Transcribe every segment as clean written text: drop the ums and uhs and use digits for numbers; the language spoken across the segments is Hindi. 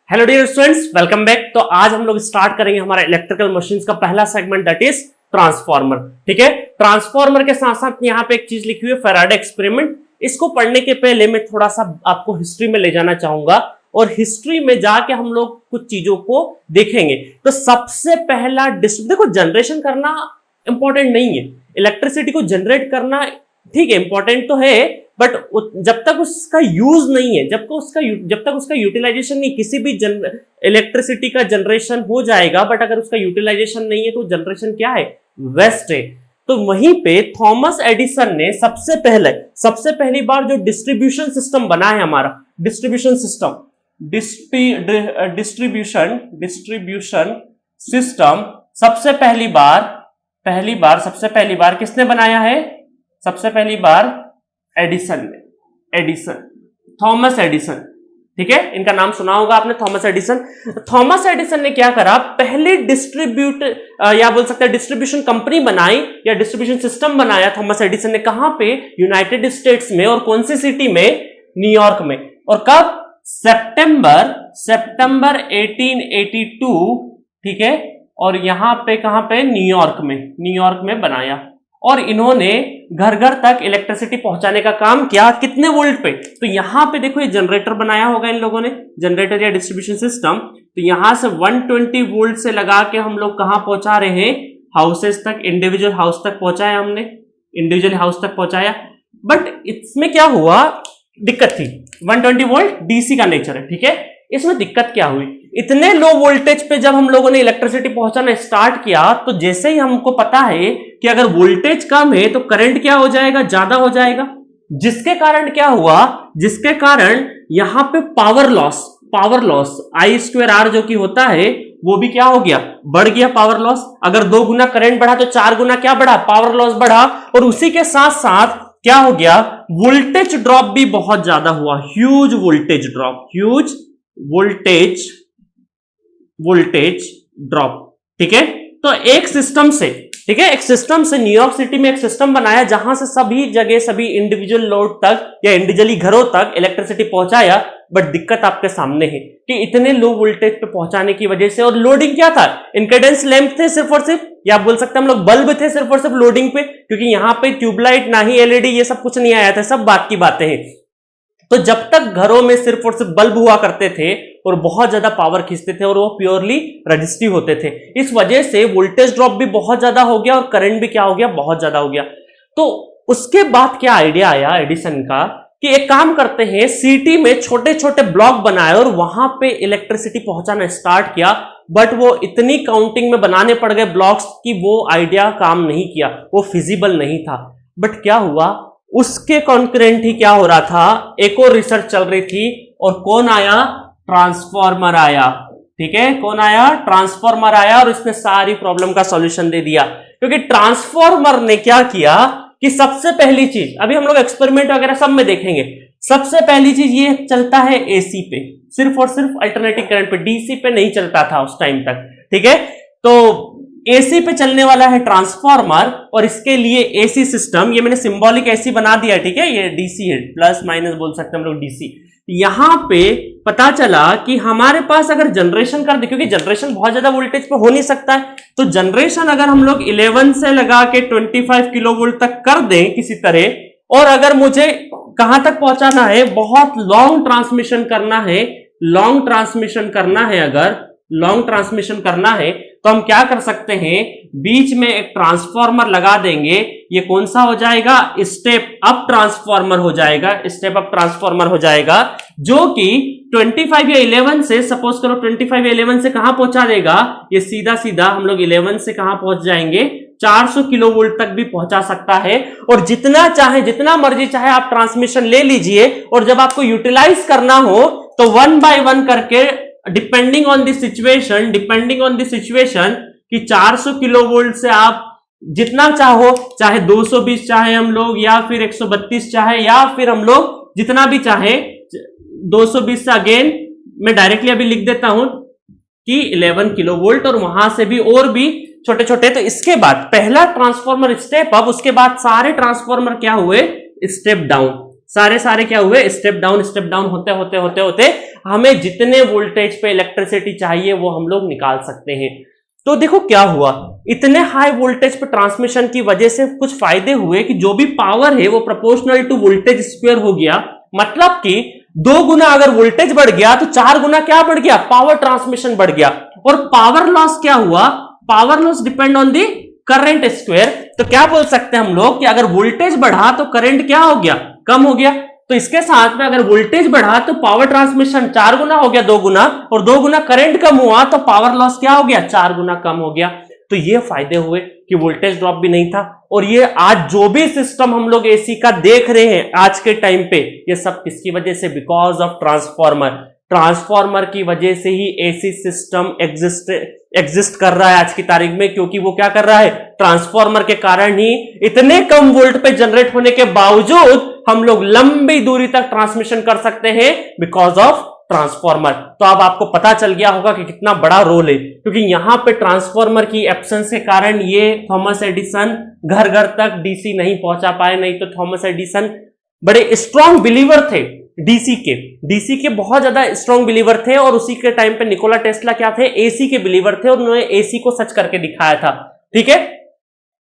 Hello dear students, welcome back. तो आज हम लोग स्टार्ट करेंगे हमारा इलेक्ट्रिकल मशीन्स का पहला सेगमेंट, दैट इज ट्रांसफार्मर। ठीक है, ट्रांसफार्मर के साथ साथ यहाँ पे एक चीज लिखी हुई है, फैराडे एक्सपेरिमेंट। इसको पढ़ने के पहले मैं थोड़ा सा आपको हिस्ट्री में ले जाना चाहूंगा और हिस्ट्री में जाके हम लोग कुछ चीजों को देखेंगे। तो सबसे पहला देखो, जनरेशन करना इंपॉर्टेंट नहीं है, इलेक्ट्रिसिटी को जनरेट करना ठीक है इंपॉर्टेंट तो है, बट जब तक उसका यूज नहीं है, जब तक उसका यूटिलाइजेशन नहीं, किसी भी इलेक्ट्रिसिटी का जनरेशन हो जाएगा, बट अगर उसका यूटिलाइजेशन नहीं है तो जनरेशन क्या है, वेस्ट है। तो वहीं पे थॉमस एडिसन ने सबसे पहली बार जो डिस्ट्रीब्यूशन सिस्टम बना है हमारा, डिस्ट्रीब्यूशन सिस्टम सबसे पहली बार किसने बनाया है? सबसे पहली बार थॉमस एडिसन। ठीक है, इनका नाम सुना होगा आपने, थॉमस एडिसन ने क्या करा, पहले डिस्ट्रीब्यूशन कंपनी बनाई या डिस्ट्रीब्यूशन सिस्टम बनाया थॉमस एडिसन ने। कहां पे? यूनाइटेड स्टेट्स में। और कौन सी सिटी में? न्यूयॉर्क में। और कब? सितंबर 1882। ठीक है, और यहां पे कहां पे? न्यूयॉर्क में बनाया। और इन्होंने घर घर तक इलेक्ट्रिसिटी पहुंचाने का काम किया। कितने वोल्ट पे? तो यहां पे देखो, ये जनरेटर बनाया होगा इन लोगों ने, जनरेटर या डिस्ट्रीब्यूशन सिस्टम। तो यहां से 120 वोल्ट से लगा के हम लोग कहां पहुंचा रहे हैं? हाउसेस तक, इंडिविजुअल हाउस तक पहुंचाया हमने, बट इसमें क्या हुआ, दिक्कत थी। 120 वोल्ट डीसी का नेचर है। ठीक है, इसमें दिक्कत क्या हुई, इतने लो वोल्टेज पे जब हम लोगों ने इलेक्ट्रिसिटी पहुंचाना स्टार्ट किया, तो जैसे ही हमको पता है कि अगर वोल्टेज कम है तो करंट क्या हो जाएगा, ज्यादा हो जाएगा। जिसके कारण क्या हुआ, जिसके कारण यहां पे पावर लॉस I²R जो कि होता है, वो भी क्या हो गया, बढ़ गया पावर लॉस। अगर 2 गुना करंट बढ़ा तो 4 गुना क्या बढ़ा, पावर लॉस बढ़ा। और उसी के साथ साथ क्या हो गया, वोल्टेज ड्रॉप भी बहुत ज्यादा हुआ, ह्यूज वोल्टेज ड्रॉप। ठीक है, तो एक सिस्टम से न्यूयॉर्क सिटी में एक सिस्टम बनाया जहां से सभी जगह, सभी इंडिविजुअल लोड तक या इंडिविजुअली घरों तक इलेक्ट्रिसिटी पहुंचाया। बट दिक्कत आपके सामने है कि इतने लो वोल्टेज पे पहुंचाने की वजह से, और लोडिंग क्या था, इंकेडेंस लैंप थे सिर्फ और सिर्फ, या आप बोल सकते हैं हम लोग बल्ब थे सिर्फ और सिर्फ लोडिंग पे, क्योंकि यहां पे ट्यूबलाइट ना ही एलईडी ये सब कुछ नहीं आया था, सब बात की बातें हैं। तो जब तक घरों में सिर्फ और सिर्फ बल्ब हुआ करते थे और बहुत ज्यादा पावर खींचते थे और वो प्योरली रजिस्टिव होते थे, इस वजह से वोल्टेज ड्रॉप भी बहुत ज्यादा हो गया और करंट भी क्या हो गया, बहुत ज्यादा हो गया। तो उसके बाद क्या आइडिया आया एडिसन का कि एक काम करते हैं, सिटी में छोटे छोटे ब्लॉक बनाए और वहां पे इलेक्ट्रिसिटी पहुंचाना स्टार्ट किया। बट वो इतनी काउंटिंग में बनाने पड़ गए ब्लॉक्स कि वो आइडिया काम नहीं किया, वो फिजिबल नहीं था। बट क्या हुआ, उसके कॉन्करेंट ही क्या हो रहा था, एक और रिसर्च चल रही थी, और कौन आया, ट्रांसफार्मर आया। ठीक है, कौन आया, ट्रांसफार्मर आया, और इसने सारी प्रॉब्लम का सॉल्यूशन दे दिया। क्योंकि ट्रांसफार्मर ने क्या किया कि सबसे पहली चीज, अभी हम लोग एक्सपेरिमेंट वगैरह सब में देखेंगे, सबसे पहली चीज ये चलता है एसी पे, सिर्फ और सिर्फ अल्टरनेटिंग करंट पे, डीसी पे नहीं चलता था उस टाइम तक। ठीक है, तो एसी पे चलने वाला है ट्रांसफार्मर, और इसके लिए एसी सिस्टम, ये मैंने सिंबॉलिक एसी बना दिया। ठीक है, ये डीसी है, प्लस माइनस बोल सकते हैं हम लोग डीसी। यहां पे पता चला कि हमारे पास अगर जनरेशन कर दे, क्योंकि जनरेशन बहुत ज्यादा वोल्टेज पे हो नहीं सकता है, तो जनरेशन अगर हम लोग 11 से लगा के 25 किलो वोल्ट तक कर दें किसी तरह, और अगर मुझे कहां तक पहुंचाना है, बहुत लॉन्ग ट्रांसमिशन करना है, तो हम क्या कर सकते हैं, बीच में एक ट्रांसफार्मर लगा देंगे। ये कौन सा हो जाएगा, स्टेप अप ट्रांसफार्मर हो जाएगा, जो कि 25 या 11 से, सपोज करो 25 या 11 से कहां पहुंचा देगा, ये सीधा हम लोग 11 से कहां पहुंच जाएंगे, 400 किलो वोल्ट तक भी पहुंचा सकता है। और जितना मर्जी चाहे आप ट्रांसमिशन ले लीजिए, और जब आपको यूटिलाइज करना हो तो 1 बाय 1 करके, डिपेंडिंग ऑन द सिचुएशन कि 400 किलो वोल्ट से आप जितना चाहो, चाहे 220 चाहे हम लोग, या फिर 132 चाहे, या फिर हम लोग जितना भी चाहे, 220 से अगेन मैं डायरेक्टली अभी लिख देता हूं कि 11 किलो वोल्ट, और वहां से भी और भी छोटे छोटे। तो इसके बाद पहला ट्रांसफार्मर स्टेप अप, उसके बाद सारे ट्रांसफार्मर क्या हुए, स्टेप डाउन। सारे क्या हुए, स्टेप डाउन होते होते होते होते हमें जितने वोल्टेज पे इलेक्ट्रिसिटी चाहिए वो हम लोग निकाल सकते हैं। तो देखो क्या हुआ, इतने हाई वोल्टेज पे ट्रांसमिशन की वजह से कुछ फायदे हुए कि जो भी पावर है वो प्रोपोर्शनल टू वोल्टेज स्क्वायर हो गया। मतलब कि 2 गुना अगर वोल्टेज बढ़ गया तो 4 गुना क्या बढ़ गया, पावर ट्रांसमिशन बढ़ गया। और पावर लॉस क्या हुआ, power loss depend on the current square. तो क्या बोल सकते हैं हम लोग कि अगर वोल्टेज बढ़ा तो करंट क्या हो गया, कम हो गया। तो इसके साथ में अगर वोल्टेज बढ़ा तो पावर ट्रांसमिशन 4 गुना हो गया, 2 गुना, और 2 गुना करंट कम हुआ तो पावर लॉस क्या हो गया, 4 गुना कम हो गया। तो ये फायदे हुए कि वोल्टेज ड्रॉप भी नहीं था। और ये आज जो भी सिस्टम हम लोग एसी का देख रहे हैं आज के टाइम पे, ये सब किसकी वजह से, बिकॉज ऑफ ट्रांसफॉर्मर की वजह से ही एसी सिस्टम एग्जिस्ट कर रहा है आज की तारीख में। क्योंकि वो क्या कर रहा है, ट्रांसफॉर्मर के कारण ही इतने कम वोल्ट पे जनरेट होने के बावजूद हम लोग लंबी दूरी तक ट्रांसमिशन कर सकते हैं बिकॉज ऑफ ट्रांसफॉर्मर। तो अब आपको पता चल गया होगा कि कितना बड़ा रोल है, क्योंकि यहां पे ट्रांसफॉर्मर की एब्सेंस के कारण ये थॉमस एडिसन घर घर तक डीसी नहीं पहुंचा पाए। नहीं तो थॉमस एडिसन बड़े स्ट्रॉन्ग बिलीवर थे डीसी के बहुत ज्यादा स्ट्रॉन्ग बिलीवर थे। और उसी के टाइम पे निकोला टेस्ला क्या थे, एसी के बिलीवर थे, और उन्होंने एसी को सच करके दिखाया था। ठीक है,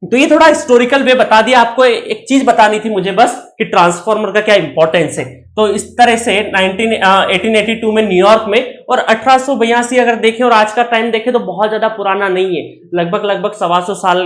तो ये थोड़ा हिस्टोरिकल वे बता दिया आपको। एक चीज बतानी थी मुझे बस कि ट्रांसफॉर्मर का क्या इंपॉर्टेंस है। तो इस तरह से 1882 में न्यूयॉर्क में, और 1882 अगर देखें और आज का टाइम देखें तो बहुत ज्यादा पुराना नहीं है, लगभग 125 साल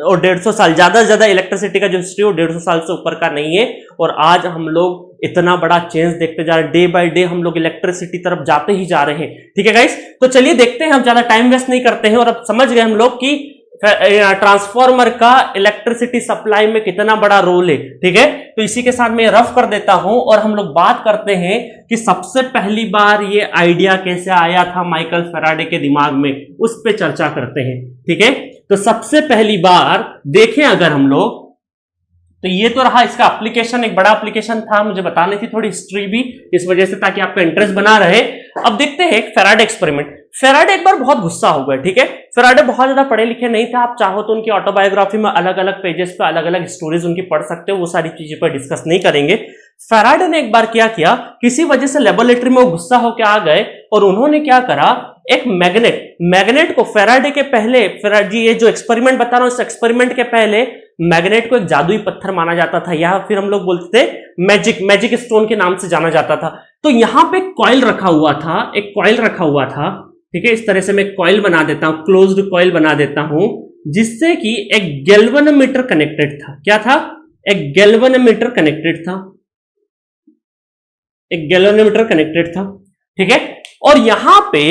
और 150 साल, ज्यादा से ज्यादा इलेक्ट्रिसिटी का जो हिस्ट्री है 150 साल से ऊपर का नहीं है। और आज हम लोग इतना बड़ा चेंज देखते जा रहे हैं, डे बाय डे हम लोग इलेक्ट्रिसिटी तरफ जाते ही जा रहे हैं। ठीक है गाइस, तो चलिए देखते हैं, हम ज्यादा टाइम वेस्ट नहीं करते हैं। और अब समझ गए हम लोग कि ट्रांसफॉर्मर का इलेक्ट्रिसिटी सप्लाई में कितना बड़ा रोल है। ठीक है, तो इसी के साथ मैं रफ कर देता हूं और हम लोग बात करते हैं कि सबसे पहली बार ये आइडिया कैसे आया था माइकल फैराडे के दिमाग में, उस पे चर्चा करते हैं। ठीक है, तो सबसे पहली बार देखें अगर हम लोग, तो ये तो रहा इसका एप्लीकेशन, एक बड़ा एप्लीकेशन था, मुझे बतानी थी थोड़ी हिस्ट्री भी इस वजह से ताकि आपका इंटरेस्ट बना रहे। अब देखते हैं फैराडे एक्सपेरिमेंट। फैराडे एक बार बहुत गुस्सा हो गए। ठीक है, फैराडे बहुत ज्यादा पढ़े लिखे नहीं थे, आप चाहो तो उनकी ऑटोबायोग्राफी में अलग अलग पेजेस पे अलग अलग स्टोरीज उनकी पढ़ सकते हो, वो सारी चीजें पर डिस्कस नहीं करेंगे। फैराडे ने एक बार क्या किया, किसी वजह से लेबोरेटरी में वो गुस्सा होकर आ गए और उन्होंने क्या करा, एक मैग्नेट को फैराडे के पहले, फैराडे ये जो एक्सपेरिमेंट बता रहा हूं, इस एक्सपेरिमेंट के पहले मैग्नेट को एक जादुई पत्थर माना जाता था, या फिर हम लोग बोलते थे मैजिक स्टोन के नाम से जाना जाता था। तो यहां पे कॉइल रखा हुआ था, ठीक है, इस तरह से मैं कॉइल बना देता हूं, क्लोज्ड कॉइल बना देता हूं, जिससे कि एक गैल्वेनोमीटर कनेक्टेड था। क्या था, एक गैल्वेनोमीटर कनेक्टेड था। ठीक है, और यहां पे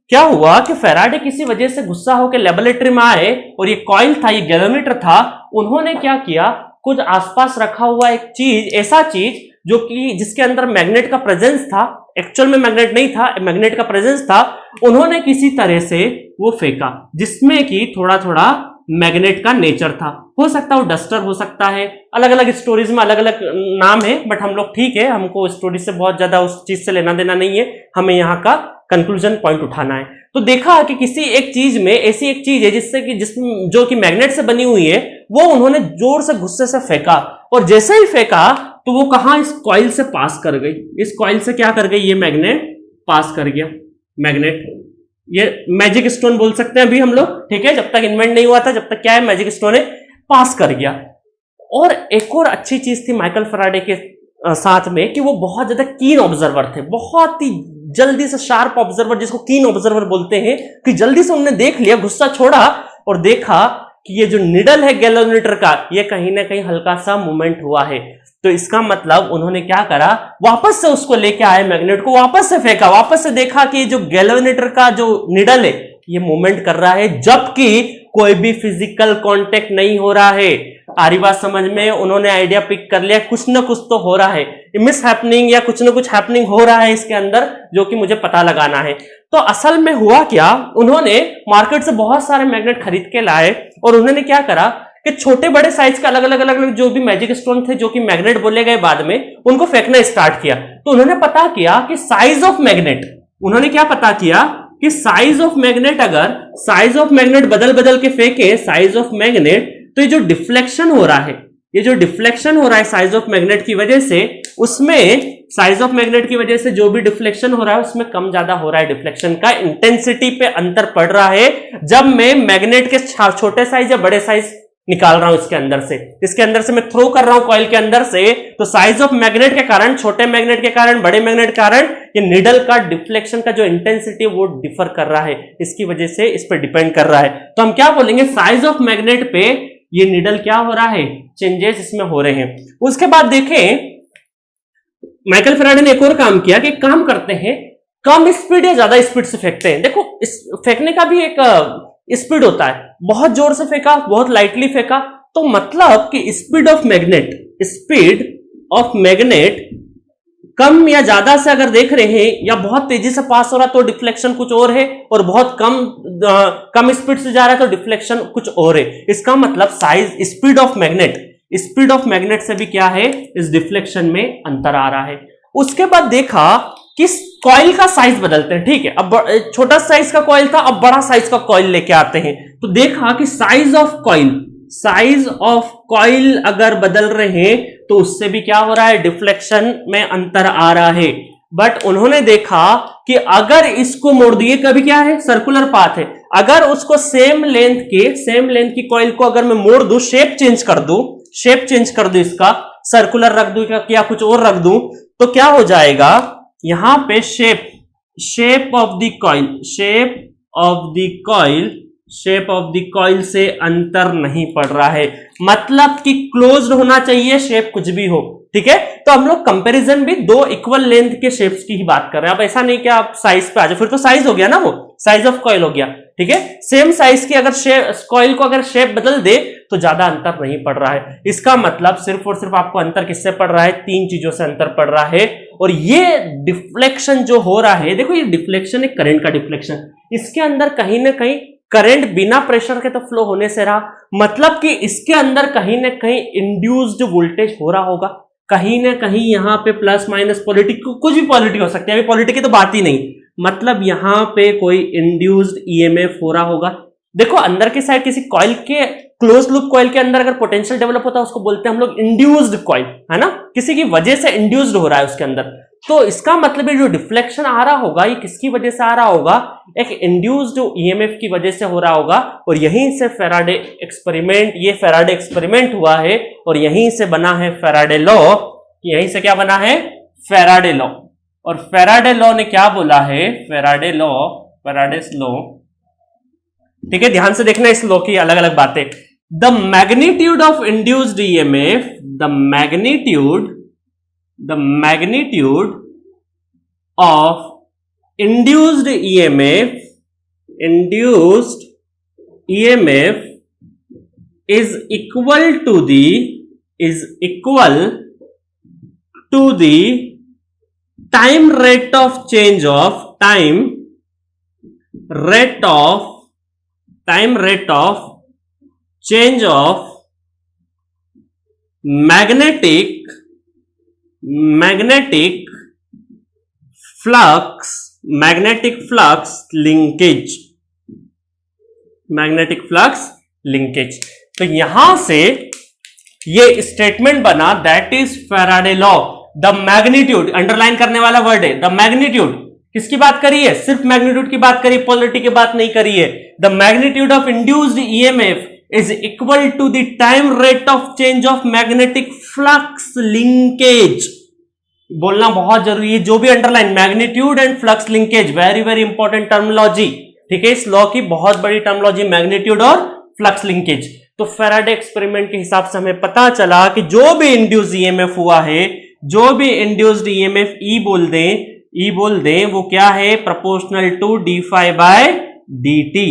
क्या हुआ कि फैराडे किसी वजह से गुस्सा होकर लेबोरेटरी में आए और ये कॉइल था, ये गैल्वेनोमीटर था, उन्होंने क्या किया, कुछ आसपास रखा हुआ एक चीज, ऐसा चीज जो कि जिसके अंदर मैग्नेट का प्रेजेंस था, एक्चुअल में मैग्नेट नहीं था, मैग्नेट का प्रेजेंस था, उन्होंने किसी तरह से वो फेंका जिसमें कि थोड़ा थोड़ा मैग्नेट का नेचर था। हो सकता है वो डस्टर हो सकता है, अलग अलग स्टोरीज में अलग अलग नाम है, बट हम लोग ठीक है, हमको स्टोरी से बहुत ज्यादा उस चीज से लेना देना नहीं है, हमें यहाँ का कंक्लूजन पॉइंट उठाना है। तो देखा कि किसी एक चीज में ऐसी एक चीज है जिसमें जो कि मैग्नेट से बनी हुई है, वो उन्होंने जोर से गुस्से से फेंका, और जैसे ही फेंका तो वो कहां, इस कॉइल से पास कर गई। इस कॉइल से क्या कर गई, ये मैग्नेट पास कर गया। मैग्नेट, ये मैजिक स्टोन बोल सकते हैं अभी हम लोग, ठीक है, जब तक इन्वेंट नहीं हुआ था, जब तक क्या है मैजिक स्टोन है, पास कर गया। और एक और अच्छी चीज थी माइकल फैराडे के साथ में कि वो बहुत ज्यादा कीन ऑब्जर्वर थे, बहुत ही जल्दी से शार्प ऑब्जर्वर, जिसको कीन ऑब्जर्वर बोलते हैं, कि जल्दी से उन्होंने देख लिया, गुस्सा छोड़ा और देखा कि ये जो निडल है गैल्वेनोमीटर का, ये कहीं ना कहीं हल्का सा मूवमेंट हुआ है। तो इसका मतलब उन्होंने क्या करा, वापस से उसको लेके आए, मैग्नेट को वापस से फेंका, वापस से देखा कि जो गैल्वेनोमीटर का जो निडल है ये मूवमेंट कर रहा है, जबकि कोई भी फिजिकल कांटेक्ट नहीं हो रहा है। आरी बात समझ में, उन्होंने आइडिया पिक कर लिया, कुछ ना कुछ तो हो रहा है, मिस हैपनिंग या कुछ ना कुछ हैपनिंग हो रहा है इसके अंदर, जो कि मुझे पता लगाना है। तो असल में हुआ क्या, उन्होंने मार्केट से बहुत सारे मैग्नेट खरीद के लाए और उन्होंने क्या करा कि छोटे बड़े साइज के अलग अलग जो भी मैजिक स्टोन थे, जो कि मैग्नेट बोले गए बाद में, उनको फेंकना स्टार्ट किया। तो उन्होंने पता किया कि साइज ऑफ मैग्नेट, उन्होंने क्या पता किया कि साइज ऑफ मैग्नेट, अगर साइज ऑफ मैग्नेट बदल बदल के फेंके साइज ऑफ मैग्नेट, तो ये जो डिफ्लेक्शन हो रहा है, ये जो डिफ्लेक्शन हो रहा है साइज ऑफ मैग्नेट की वजह से, उसमें साइज ऑफ मैग्नेट की वजह से जो भी डिफ्लेक्शन हो रहा है उसमें कम ज्यादा हो रहा है, डिफ्लेक्शन का इंटेंसिटी पे अंतर पड़ रहा है जब मैं मैग्नेट के छोटे साइज या बड़े साइज निकाल रहा हूं इसके अंदर से, इसके अंदर से मैं थ्रो कर रहा हूं कॉइल के अंदर से, तो साइज ऑफ मैग्नेट के कारण, छोटे मैग्नेट के कारण, बड़े मैग्नेट के कारण ये निडल का डिफ्लेक्शन का जो इंटेंसिटी है वो डिफर कर रहा है, इसकी वजह से इस पर डिपेंड कर रहा है। तो हम क्या बोलेंगे, साइज ऑफ मैग्नेट पे ये निडल क्या हो रहा है, चेंजेस इसमें हो रहे हैं। उसके बाद देखें माइकल फैराडे ने एक और काम किया कि काम करते हैं कम स्पीड या ज्यादा स्पीड से फेंकते हैं। देखो इस फेंकने का भी एक स्पीड होता है, बहुत जोर से फेंका, बहुत लाइटली फेंका, तो मतलब कि स्पीड ऑफ मैग्नेट कम या ज्यादा से अगर देख रहे हैं या बहुत तेजी से पास हो रहा है तो डिफ्लेक्शन कुछ और है, और बहुत कम स्पीड से जा रहा है तो डिफ्लेक्शन कुछ और है। इसका मतलब स्पीड ऑफ मैग्नेट से भी क्या है, इस डिफ्लेक्शन में अंतर आ रहा है। उसके बाद देखा कि कॉइल का साइज बदलते हैं, ठीक है, अब छोटा साइज का कॉइल था, अब बड़ा साइज का कॉइल लेके आते हैं, तो देखा कि साइज ऑफ कॉइल अगर बदल रहे हैं तो उससे भी क्या हो रहा है, डिफ्लेक्शन में अंतर आ रहा है। बट उन्होंने देखा कि अगर इसको मोड़ दिए, कभी क्या है, सर्कुलर पाथ है, अगर उसको सेम लेंथ की कॉइल को अगर मैं मोड़ दूं, शेप चेंज कर दूं, इसका सर्कुलर रख दूं या कुछ और रख दूं, तो क्या हो जाएगा, यहां पे शेप ऑफ द कॉइल से अंतर नहीं पड़ रहा है, मतलब कि क्लोज्ड होना चाहिए, शेप कुछ भी हो, ठीक है। तो हम लोग कंपैरिजन भी दो इक्वल लेंथ के शेप्स की ही बात कर रहे हैं। अब ऐसा नहीं कि आप साइज पे आ जाओ, फिर तो साइज हो गया ना, वो साइज ऑफ कॉइल हो गया, ठीक है। सेम साइज की अगर कॉइल को अगर शेप बदल दे तो ज्यादा अंतर नहीं पड़ रहा है। इसका मतलब सिर्फ और सिर्फ आपको अंतर किससे पड़ रहा है, तीन चीजों से अंतर पड़ रहा है। और ये डिफ्लेक्शन जो हो रहा है, देखो ये डिफ्लेक्शन है, करंट का डिफ्लेक्शन, इसके अंदर कहीं ना कहीं करंट बिना प्रेशर के तो फ्लो होने से रहा, मतलब कि इसके अंदर कहीं ना कहीं इंड्यूस्ड वोल्टेज हो रहा होगा, कहीं ना कहीं यहां पे प्लस माइनस पॉलिटिक, कुछ भी पॉलिटिक हो सकती है, अभी पॉलिटिक की तो बात ही नहीं, मतलब यहां पे कोई इंड्यूस्ड ईएमएफ हो रहा होगा। देखो अंदर की साइड किसी कॉइल के, क्लोज लूप कॉइल के अंदर अगर पोटेंशियल डेवलप होता है उसको बोलते हैं हम लोग इंड्यूस्ड कॉइल, है ना, किसी की वजह से इंड्यूस्ड हो रहा है उसके अंदर। तो इसका मतलब है जो डिफ्लेक्शन आ रहा होगा ये किसकी वजह से आ रहा होगा, एक इंड्यूस्ड ईएमएफ की वजह से हो रहा होगा। और यहीं से फैराडे एक्सपेरिमेंट हुआ है और यहीं से बना है फैराडे लॉ। यहीं से क्या बना है, फैराडे लॉ। और फैराडे लॉ ने क्या बोला है, फैराडेस लॉ, ठीक है, ध्यान से देखना इस लॉ की अलग अलग बातें। The magnitude of induced EMF, the magnitude of induced EMF is equal to the time rate of change of magnetic flux linkage। तो यहां से ये स्टेटमेंट बना, that is Faraday law. The magnitude, underline करने वाला वर्ड है, द मैग्नीट्यूड किसकी बात करी है, सिर्फ मैग्नीट्यूड की बात करी, पोलरिटी की बात नहीं करी है। The magnitude of induced EMF is equal to the time rate of change of magnetic flux linkage। बोलना बहुत जरूरी है, जो भी underline, magnitude and flux linkage, very very important terminology, ठीक है, इस लॉ की बहुत बड़ी टर्मिनोलॉजी, मैग्नीट्यूड और फ्लक्स लिंकेज। तो फैराडे एक्सपेरिमेंट के हिसाब से हमें पता चला कि जो भी इंड्यूस्ड ईएमएफ हुआ है, जो भी इंड्यूस्ड ईएमएफ ई बोल दें, वो क्या है, proportional to d phi by d t,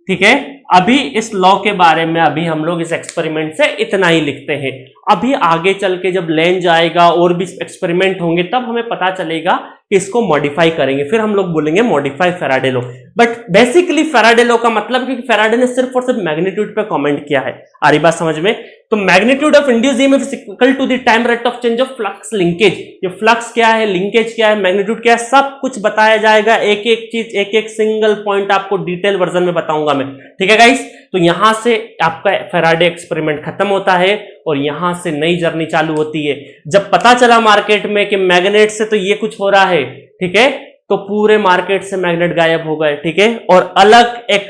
ठीक है। अभी इस लॉ के बारे में अभी हम लोग इस एक्सपेरिमेंट से इतना ही लिखते हैं। अभी आगे चल के जब लेंज आएगा और भी एक्सपेरिमेंट होंगे तब हमें पता चलेगा कि इसको मॉडिफाई करेंगे, फिर हम लोग बोलेंगे modify Faraday law. But basically Faraday law का मतलब कि फैराडे ने सिर्फ और सिर्फ मैग्नीट्यूड पे कमेंट किया है। आ रही बात समझ में? तो magnitude of induced EMF is equal to the time rate of change of flux linkage. ये फ्लक्स क्या है, लिंकेज क्या है, मैग्नीट्यूड क्या है, सब कुछ बताया जाएगा। एक एक चीज, एक एक सिंगल पॉइंट आपको डिटेल वर्जन में बताऊंगा मैं, ठीक है गाइस। तो यहां से आपका फैराडे एक्सपेरिमेंट खत्म होता है और यहां से नई जर्नी चालू होती है। जब पता चला मार्केट में कि मैग्नेट से तो ये कुछ हो रहा है, ठीक है, तो पूरे मार्केट से मैग्नेट गायब हो गए, ठीक है, और अलग एक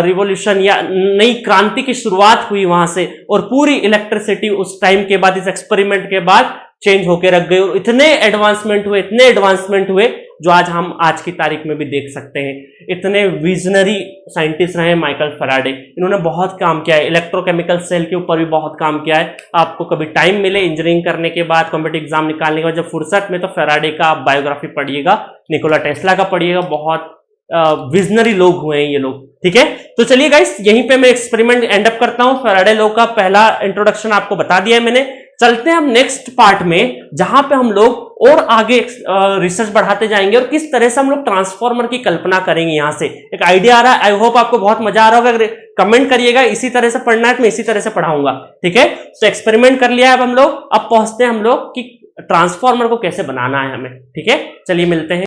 रिवॉल्यूशन या नई क्रांति की शुरुआत हुई वहां से, और पूरी इलेक्ट्रिसिटी उस टाइम के बाद, इस एक्सपेरिमेंट के बाद चेंज होकर रख गई। और इतने एडवांसमेंट हुए जो आज हम आज की तारीख में भी देख सकते हैं। इतने विजनरी साइंटिस्ट रहे माइकल फैराडे, इन्होंने बहुत काम किया है, इलेक्ट्रोकेमिकल सेल के ऊपर भी बहुत काम किया है। आपको कभी टाइम मिले इंजीनियरिंग करने के बाद, कॉम्पिटिटिव एग्जाम निकालने के बाद, जब फुर्सत में, तो फैराडे का आप बायोग्राफी पढ़िएगा, निकोला टेस्ला का पढ़िएगा। बहुत विजनरी लोग हुए हैं ये लोग, ठीक है। तो चलिए गाइस, यहीं पे मैं एक्सपेरिमेंट एंड अप करता हूं। फैराडे लॉ का पहला इंट्रोडक्शन आपको बता दिया है मैंने। चलते हैं हम नेक्स्ट पार्ट में, जहां पे हम लोग और आगे रिसर्च बढ़ाते जाएंगे और किस तरह से हम लोग ट्रांसफॉर्मर की कल्पना करेंगे। यहां से एक आइडिया आ रहा है, आई होप आपको बहुत मजा आ रहा होगा। अगर कमेंट करिएगा इसी तरह से पढ़ना है तो मैं इसी तरह से पढ़ाऊंगा, ठीक है। तो एक्सपेरिमेंट कर लिया है अब हम लोग, अब पहुंचते हैं हम लोग कि ट्रांसफॉर्मर को कैसे बनाना है हमें, ठीक है। चलिए मिलते हैं।